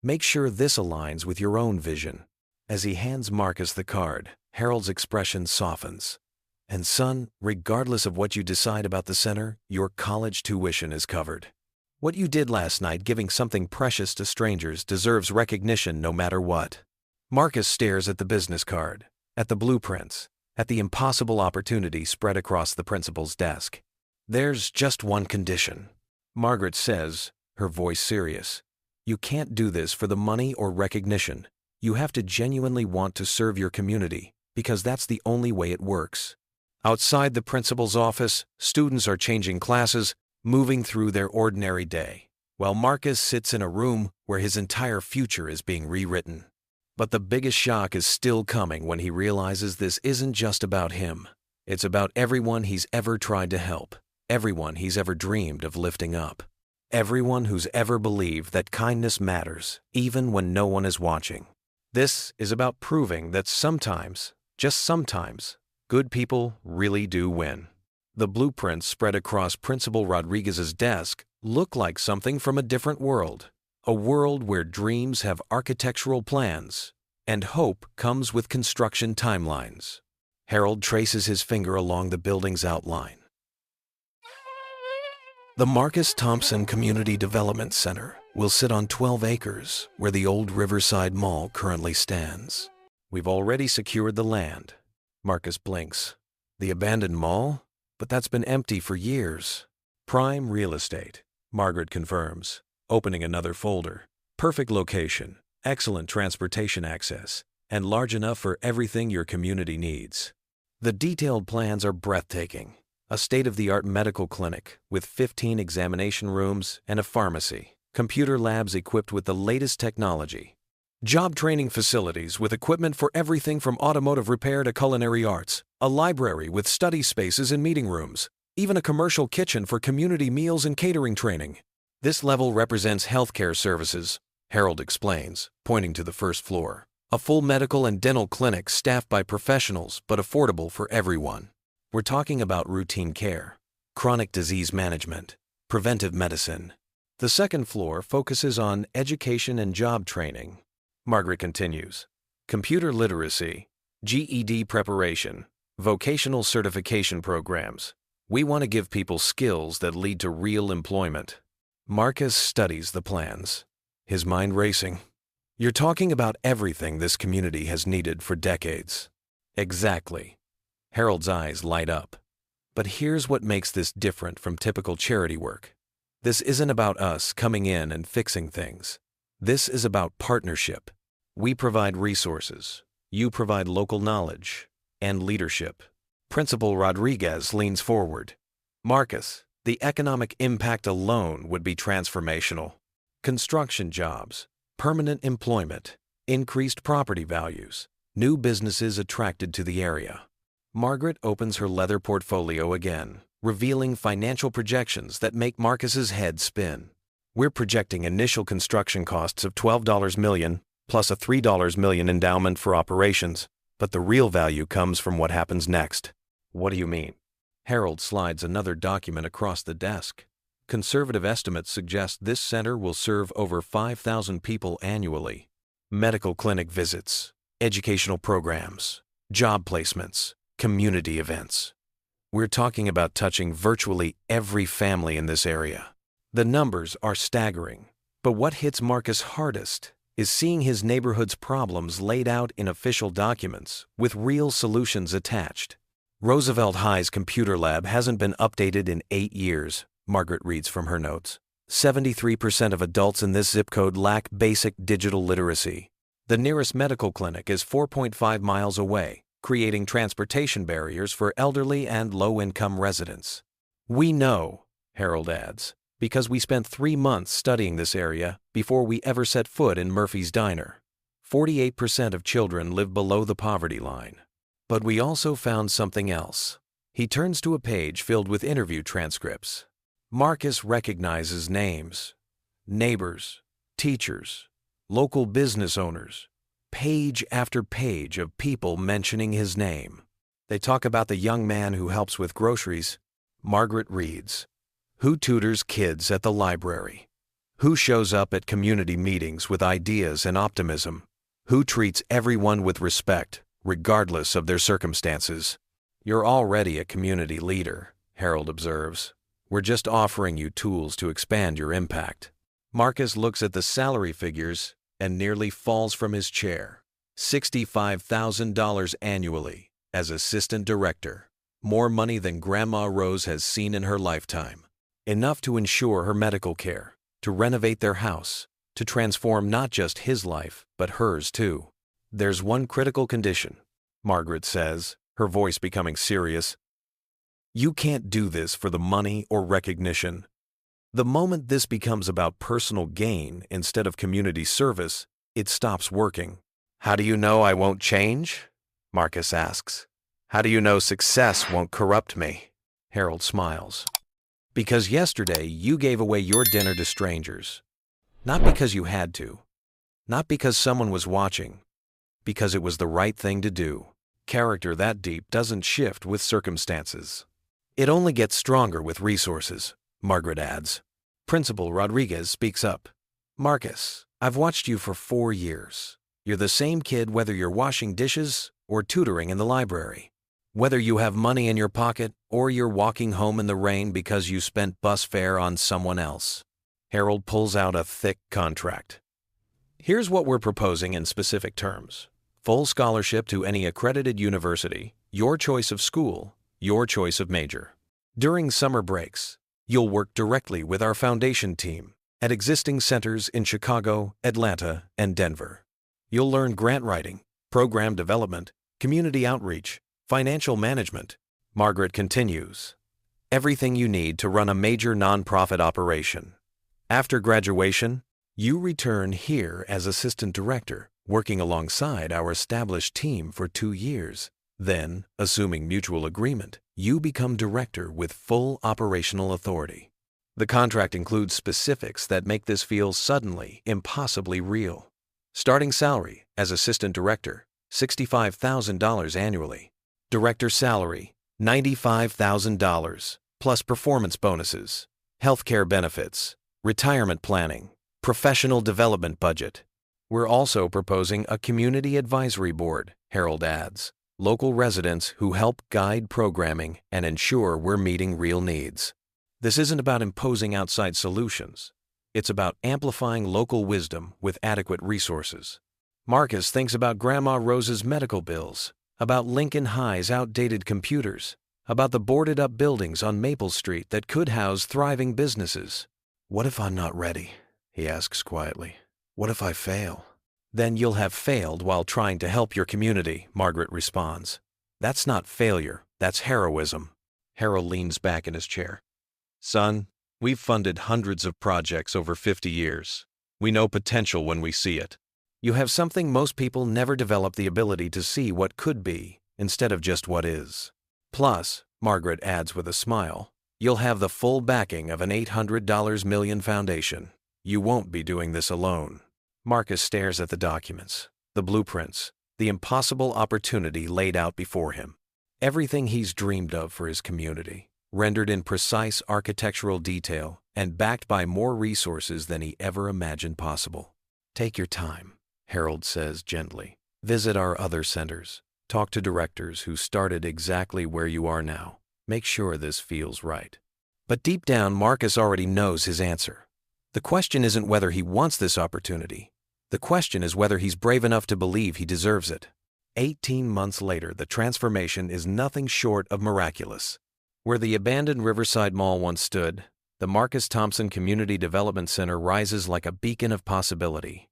Make sure this aligns with your own vision. As he hands Marcus the card, Harold's expression softens. And son, regardless of what you decide about the center, your college tuition is covered. What you did last night, giving something precious to strangers, deserves recognition no matter what. Marcus stares at the business card, at the blueprints, at the impossible opportunity spread across the principal's desk. There's just one condition, Margaret says, her voice serious. You can't do this for the money or recognition. You have to genuinely want to serve your community, because that's the only way it works. Outside the principal's office, students are changing classes, moving through their ordinary day, while Marcus sits in a room where his entire future is being rewritten. But the biggest shock is still coming when he realizes this isn't just about him. It's about everyone he's ever tried to help, everyone he's ever dreamed of lifting up, everyone who's ever believed that kindness matters, even when no one is watching. This is about proving that sometimes, just sometimes, good people really do win. The blueprints spread across Principal Rodriguez's desk look like something from a different world. A world where dreams have architectural plans and hope comes with construction timelines. Harold traces his finger along the building's outline. The Marcus Thompson Community Development Center will sit on 12 acres where the old Riverside Mall currently stands. We've already secured the land. Marcus blinks. The abandoned mall? But that's been empty for years. Prime real estate, Margaret confirms, opening another folder. Perfect location, excellent transportation access, and large enough for everything your community needs. The detailed plans are breathtaking. A state-of-the-art medical clinic with 15 examination rooms and a pharmacy. Computer labs equipped with the latest technology. Job training facilities with equipment for everything from automotive repair to culinary arts. A library with study spaces and meeting rooms. Even a commercial kitchen for community meals and catering training. This level represents healthcare services, Harold explains, pointing to the first floor. A full medical and dental clinic staffed by professionals but affordable for everyone. We're talking about routine care, chronic disease management, preventive medicine. The second floor focuses on education and job training. Margaret continues. Computer literacy, GED preparation, vocational certification programs. We want to give people skills that lead to real employment. Marcus studies the plans, his mind racing. You're talking about everything this community has needed for decades. Exactly. Harold's eyes light up. But here's what makes this different from typical charity work. This isn't about us coming in and fixing things. This is about partnership. We provide resources. You provide local knowledge and leadership. Principal Rodriguez leans forward. Marcus, the economic impact alone would be transformational. Construction jobs, permanent employment, increased property values, new businesses attracted to the area. Margaret opens her leather portfolio again, revealing financial projections that make Marcus's head spin. We're projecting initial construction costs of $12 million, plus a $3 million endowment for operations, but the real value comes from what happens next. What do you mean? Harold slides another document across the desk. Conservative estimates suggest this center will serve over 5,000 people annually. Medical clinic visits, educational programs, job placements, community events. We're talking about touching virtually every family in this area. The numbers are staggering, but what hits Marcus hardest is seeing his neighborhood's problems laid out in official documents with real solutions attached. Roosevelt High's computer lab hasn't been updated in 8 years, Margaret reads from her notes. 73% of adults in this zip code lack basic digital literacy. The nearest medical clinic is 4.5 miles away, creating transportation barriers for elderly and low-income residents. We know, Harold adds, because we spent 3 months studying this area before we ever set foot in Murphy's Diner. 48% of children live below the poverty line. But we also found something else. He turns to a page filled with interview transcripts. Marcus recognizes names, neighbors, teachers, local business owners, page after page of people mentioning his name. They talk about the young man who helps with groceries. Margaret reads, who tutors kids at the library, who shows up at community meetings with ideas and optimism, who treats everyone with respect, regardless of their circumstances. You're already a community leader, Harold observes. We're just offering you tools to expand your impact. Marcus looks at the salary figures and nearly falls from his chair. $65,000 annually as assistant director. More money than Grandma Rose has seen in her lifetime. Enough to ensure her medical care, to renovate their house, to transform not just his life, but hers too. There's one critical condition, Margaret says, her voice becoming serious. You can't do this for the money or recognition. The moment this becomes about personal gain instead of community service, it stops working. How do you know I won't change? Marcus asks. How do you know success won't corrupt me? Harold smiles. Because yesterday you gave away your dinner to strangers. Not because you had to. Not because someone was watching. Because it was the right thing to do. Character that deep doesn't shift with circumstances. It only gets stronger with resources, Margaret adds. Principal Rodriguez speaks up. Marcus, I've watched you for 4 years. You're the same kid whether you're washing dishes or tutoring in the library. Whether you have money in your pocket or you're walking home in the rain because you spent bus fare on someone else. Harold pulls out a thick contract. Here's what we're proposing in specific terms. Full scholarship to any accredited university, your choice of school, your choice of major. During summer breaks, you'll work directly with our foundation team at existing centers in Chicago, Atlanta, and Denver. You'll learn grant writing, program development, community outreach, financial management. Margaret continues. Everything you need to run a major nonprofit operation. After graduation, you return here as assistant director, working alongside our established team for 2 years. Then, assuming mutual agreement, you become director with full operational authority. The contract includes specifics that make this feel suddenly impossibly real. Starting salary as assistant director, $65,000 annually. Director salary, $95,000, plus performance bonuses, healthcare benefits, retirement planning, professional development budget. We're also proposing a community advisory board, Harold adds. Local residents who help guide programming and ensure we're meeting real needs. This isn't about imposing outside solutions. It's about amplifying local wisdom with adequate resources. Marcus thinks about Grandma Rose's medical bills, about Lincoln High's outdated computers, about the boarded-up buildings on Maple Street that could house thriving businesses. What if I'm not ready? He asks quietly. What if I fail? Then you'll have failed while trying to help your community, Margaret responds. That's not failure, that's heroism. Harold leans back in his chair. Son, we've funded hundreds of projects over 50 years. We know potential when we see it. You have something most people never develop the ability to see what could be, instead of just what is. Plus, Margaret adds with a smile, you'll have the full backing of an $800 million foundation. You won't be doing this alone. Marcus stares at the documents, the blueprints, the impossible opportunity laid out before him. Everything he's dreamed of for his community, rendered in precise architectural detail and backed by more resources than he ever imagined possible. Take your time, Harold says gently. Visit our other centers. Talk to directors who started exactly where you are now. Make sure this feels right. But deep down, Marcus already knows his answer. The question isn't whether he wants this opportunity. The question is whether he's brave enough to believe he deserves it. 18 months later, the transformation is nothing short of miraculous. Where the abandoned Riverside Mall once stood, the Marcus Thompson Community Development Center rises like a beacon of possibility.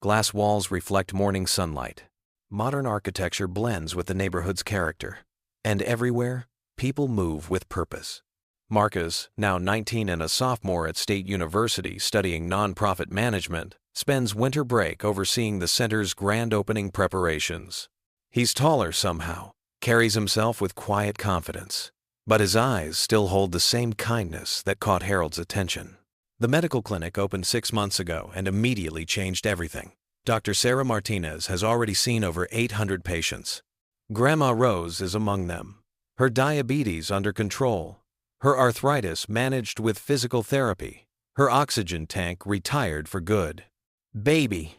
Glass walls reflect morning sunlight. Modern architecture blends with the neighborhood's character. And everywhere, people move with purpose. Marcus, now 19 and a sophomore at State University studying nonprofit management, spends winter break overseeing the center's grand opening preparations. He's taller somehow, carries himself with quiet confidence, but his eyes still hold the same kindness that caught Harold's attention. The medical clinic opened 6 months ago and immediately changed everything. Dr. Sarah Martinez has already seen over 800 patients. Grandma Rose is among them. Her diabetes under control, her arthritis managed with physical therapy, her oxygen tank retired for good. Baby,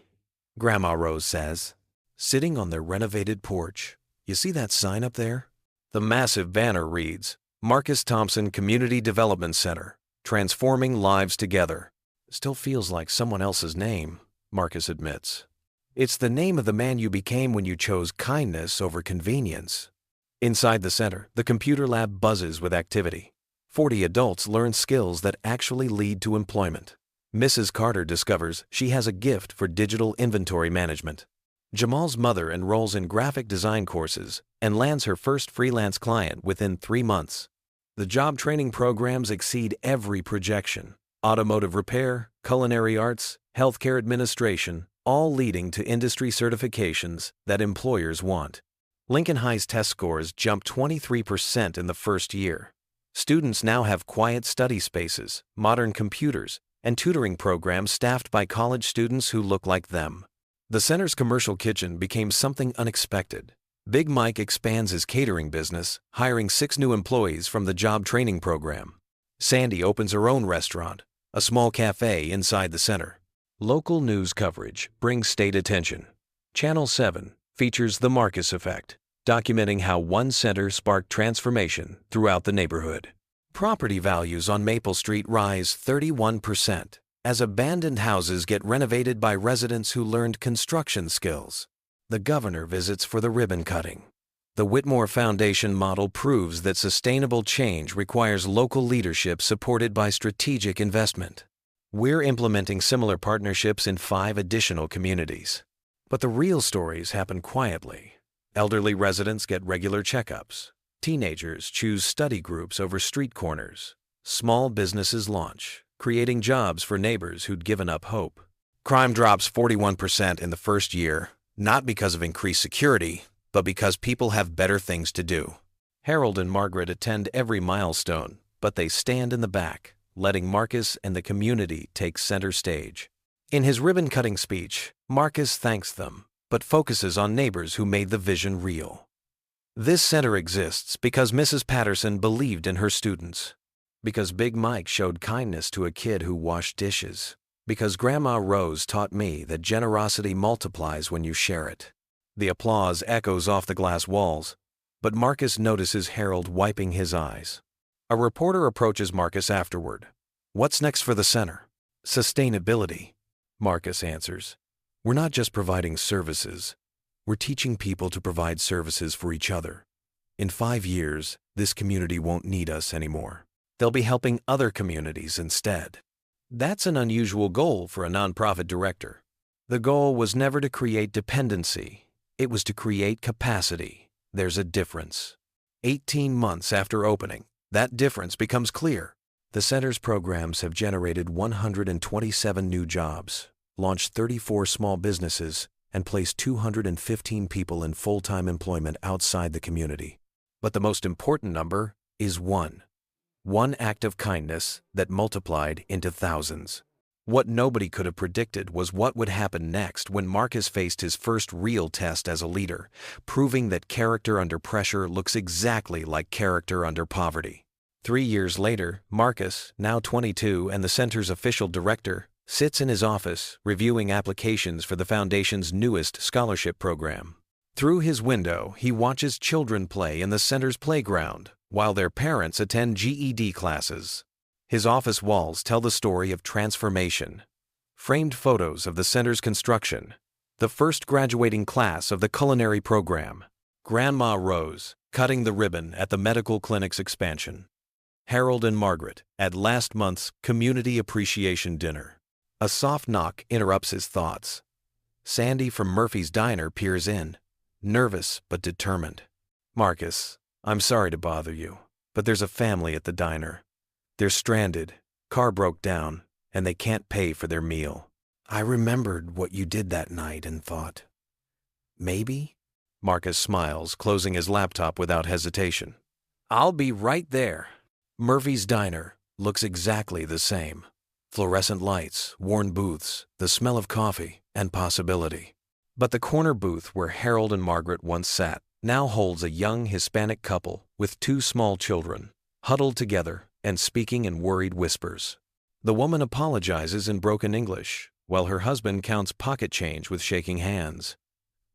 Grandma Rose says, sitting on their renovated porch. You see that sign up there? The massive banner reads, Marcus Thompson Community Development Center, transforming lives together. Still feels like someone else's name, Marcus admits. It's the name of the man you became when you chose kindness over convenience. Inside the center, the computer lab buzzes with activity. 40 adults learn skills that actually lead to employment. Mrs. Carter discovers she has a gift for digital inventory management. Jamal's mother enrolls in graphic design courses and lands her first freelance client within 3 months. The job training programs exceed every projection. Automotive repair, culinary arts, healthcare administration, all leading to industry certifications that employers want. Lincoln High's test scores jumped 23% in the first year. Students now have quiet study spaces, modern computers, and tutoring programs staffed by college students who look like them. The center's commercial kitchen became something unexpected. Big Mike expands his catering business, hiring 6 new employees from the job training program. Sandy opens her own restaurant, a small cafe inside the center. Local news coverage brings state attention. Channel 7 features The Marcus Effect, documenting how one center sparked transformation throughout the neighborhood. Property values on Maple Street rise 31% as abandoned houses get renovated by residents who learned construction skills. The governor visits for the ribbon cutting. The Whitmore Foundation model proves that sustainable change requires local leadership supported by strategic investment. We're implementing similar partnerships in 5 additional communities. But the real stories happen quietly. Elderly residents get regular checkups. Teenagers choose study groups over street corners. Small businesses launch, creating jobs for neighbors who'd given up hope. Crime drops 41% in the first year, not because of increased security, but because people have better things to do. Harold and Margaret attend every milestone, but they stand in the back, letting Marcus and the community take center stage. In his ribbon-cutting speech, Marcus thanks them, but focuses on neighbors who made the vision real. This center exists because Mrs. Patterson believed in her students, because Big Mike showed kindness to a kid who washed dishes, because Grandma Rose taught me that generosity multiplies when you share it. The applause echoes off the glass walls, but Marcus notices Harold wiping his eyes. A reporter approaches Marcus afterward. What's next for the center? Sustainability, Marcus answers. We're not just providing services. We're teaching people to provide services for each other. In 5 years, this community won't need us anymore. They'll be helping other communities instead. That's an unusual goal for a nonprofit director. The goal was never to create dependency. It was to create capacity. There's a difference. 18 months after opening, that difference becomes clear. The center's programs have generated 127 new jobs, launched 34 small businesses, and place 215 people in full-time employment outside the community. But the most important number is one. One act of kindness that multiplied into thousands. What nobody could have predicted was what would happen next when Marcus faced his first real test as a leader, proving that character under pressure looks exactly like character under poverty. 3 years later, Marcus, now 22 and the center's official director, sits in his office reviewing applications for the foundation's newest scholarship program. Through his window, he watches children play in the center's playground while their parents attend GED classes. His office walls tell the story of transformation. Framed photos of the center's construction, the first graduating class of the culinary program, Grandma Rose cutting the ribbon at the medical clinic's expansion, Harold and Margaret at last month's Community Appreciation Dinner. A soft knock interrupts his thoughts. Sandy from Murphy's Diner peers in, nervous but determined. "Marcus, I'm sorry to bother you, but there's a family at the diner. They're stranded, car broke down, and they can't pay for their meal." I remembered what you did that night and thought, maybe? Marcus smiles, closing his laptop without hesitation. "I'll be right there." Murphy's Diner looks exactly the same. Fluorescent lights, worn booths, the smell of coffee, and possibility. But the corner booth where Harold and Margaret once sat now holds a young Hispanic couple with 2 small children, huddled together and speaking in worried whispers. The woman apologizes in broken English, while her husband counts pocket change with shaking hands.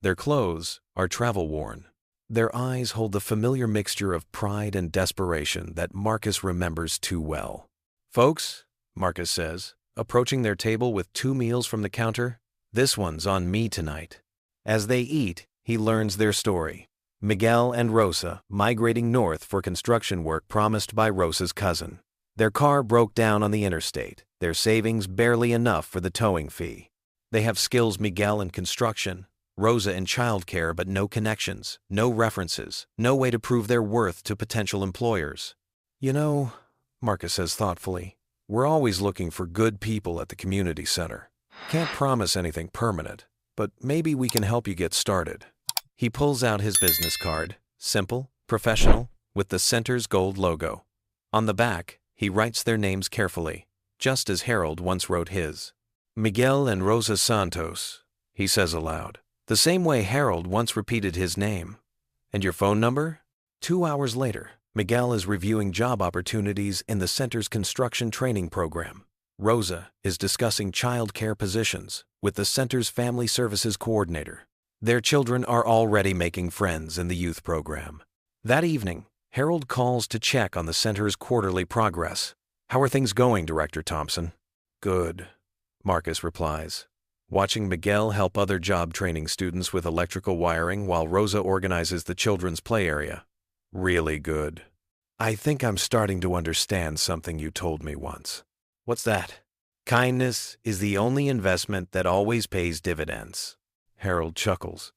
Their clothes are travel-worn. Their eyes hold the familiar mixture of pride and desperation that Marcus remembers too well. "Folks," Marcus says, approaching their table with 2 meals from the counter, "this one's on me tonight." As they eat, he learns their story. Miguel and Rosa migrating north for construction work promised by Rosa's cousin. Their car broke down on the interstate, their savings barely enough for the towing fee. They have skills Miguel in construction, Rosa in childcare, but no connections, no references, no way to prove their worth to potential employers. "You know," Marcus says thoughtfully, "we're always looking for good people at the community center. Can't promise anything permanent, but maybe we can help you get started." He pulls out his business card, simple, professional, with the center's gold logo. On the back, he writes their names carefully, just as Harold once wrote his. "Miguel and Rosa Santos," he says aloud, the same way Harold once repeated his name. "And your phone number?" 2 hours later, Miguel is reviewing job opportunities in the center's construction training program. Rosa is discussing child care positions with the center's family services coordinator. Their children are already making friends in the youth program. That evening, Harold calls to check on the center's quarterly progress. "How are things going, Director Thompson?" "Good," Marcus replies, watching Miguel help other job training students with electrical wiring while Rosa organizes the children's play area. "Really good. I think I'm starting to understand something you told me once." "What's that?" "Kindness is the only investment that always pays dividends." Harold chuckles.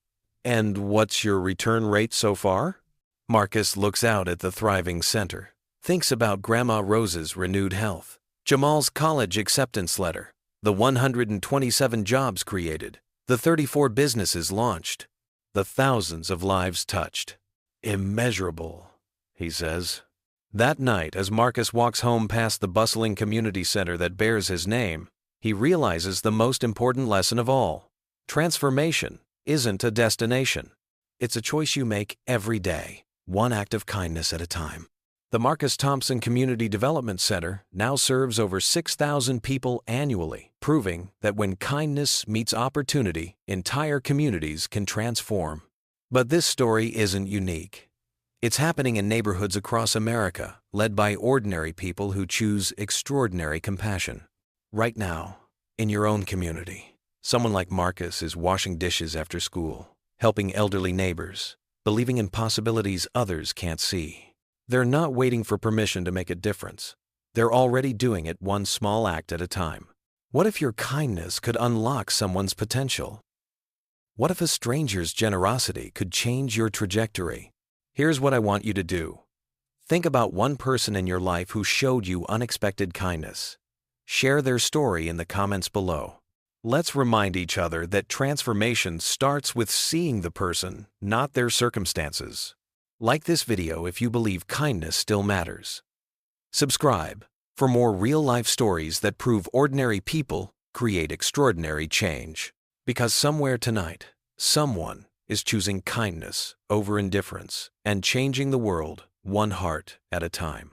"And what's your return rate so far?" Marcus looks out at the thriving center, thinks about Grandma Rose's renewed health, Jamal's college acceptance letter, the 127 jobs created, the 34 businesses launched, the thousands of lives touched. "Immeasurable," he says. That night, as Marcus walks home past the bustling community center that bears his name, he realizes the most important lesson of all. Transformation isn't a destination. It's a choice you make every day, one act of kindness at a time. The Marcus Thompson Community Development Center now serves over 6,000 people annually, proving that when kindness meets opportunity, entire communities can transform. But this story isn't unique. It's happening in neighborhoods across America, led by ordinary people who choose extraordinary compassion. Right now, in your own community, someone like Marcus is washing dishes after school, helping elderly neighbors, believing in possibilities others can't see. They're not waiting for permission to make a difference. They're already doing it one small act at a time. What if your kindness could unlock someone's potential? What if a stranger's generosity could change your trajectory? Here's what I want you to do. Think about one person in your life who showed you unexpected kindness. Share their story in the comments below. Let's remind each other that transformation starts with seeing the person, not their circumstances. Like this video if you believe kindness still matters. Subscribe for more real-life stories that prove ordinary people create extraordinary change. Because somewhere tonight, someone is choosing kindness over indifference and changing the world one heart at a time.